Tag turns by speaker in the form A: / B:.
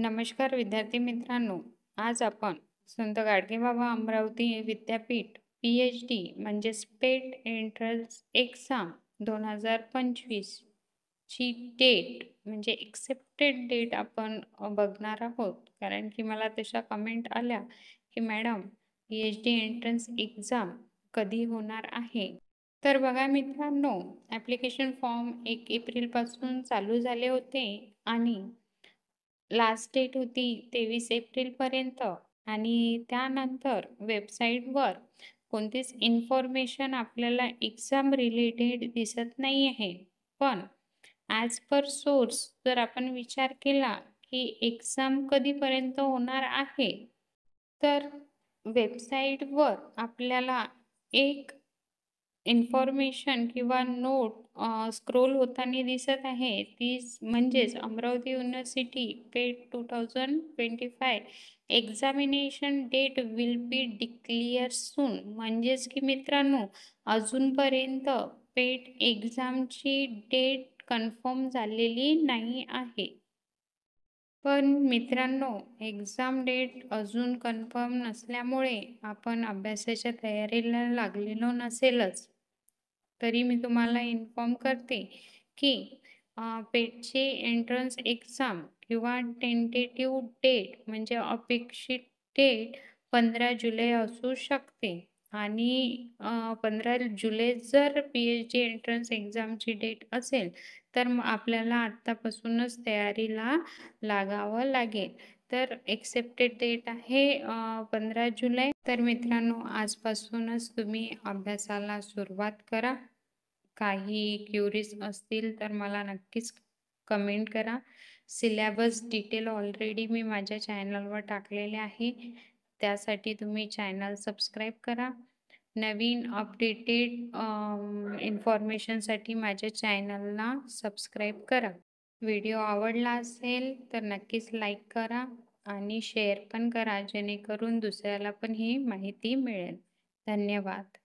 A: नमस्कार विद्यार्थी मित्रांनो. आज आपण संत गाडगेबाबा अमरावती विद्यापीठ PhD म्हणजे स्पेट एंट्रन्स एक्झाम 2025 ची डेट म्हणजे एक्सेप्टेड डेट आपण बघणार आहोत. कारण की मला तशा कमेंट आल्या की मॅडम PhD एंट्रन्स एक्झाम कधी होणार आहे. तर बघा मित्रांनो, ॲप्लिकेशन फॉर्म 1 एप्रिलपासून चालू झाले होते आणि लास्ट डेट होती 23 एप्रिलपर्यंत आणि त्यानंतर वेबसाईटवर कोणतीच इन्फॉर्मेशन आपल्याला एक्झाम रिलेटेड दिसत नाही आहे. पण ॲज पर सोर्स जर आपण विचार केला की एक्झाम कधीपर्यंत होणार आहे, तर वेबसाईटवर आपल्याला एक इन्फॉर्मेशन किंवा नोट स्क्रोल होताना दिसत आहे. ती म्हणजेच Amravati university PET 2025 examination date will be declare soon. म्हणजेच की मित्रांनो, अजूनपर्यंत पेट एक्झामची डेट कन्फर्म झालेली नाही आहे. पण मित्रांनो, एक्झाम डेट अजून कन्फर्म नसल्यामुळे आपण अभ्यासाच्या तयारीला लागलेलो नसेलच. तरी मी तुम्हाला इन्फॉर्म करते की पेटची एंट्रन्स एक्झाम किंवा टेंटेटिव्ह डेट म्हणजे अपेक्षित डेट 15 जुलै असू शकते आणि 15 जुलै जर PhD एंट्रन्स एक्झामची डेट असेल, तर मग आपल्याला आत्तापासूनच तयारीला लागावं लागेल. तर एक्सेप्टेड डेट आहे 15 जुलै. तर मित्रांनो, आजपासूनच तुम्ही अभ्यासाला सुरुवात करा. काही क्युरीज असतील तर मला नक्कीच कमेंट करा. सिलेबस डिटेल ऑलरेडी मी माझ्या चॅनलवर टाकलेले आहे. त्यासाठी तुम्ही चॅनल सबस्क्राईब करा. नवीन अपडेटेड इन्फॉर्मेशनसाठी माझ्या चॅनलला सबस्क्राईब करा. व्हिडिओ आवडला असेल तर नक्कीच लाईक करा आणि शेअर पण करा, जेणेकरून दुसऱ्याला पण ही माहिती मिळेल. धन्यवाद.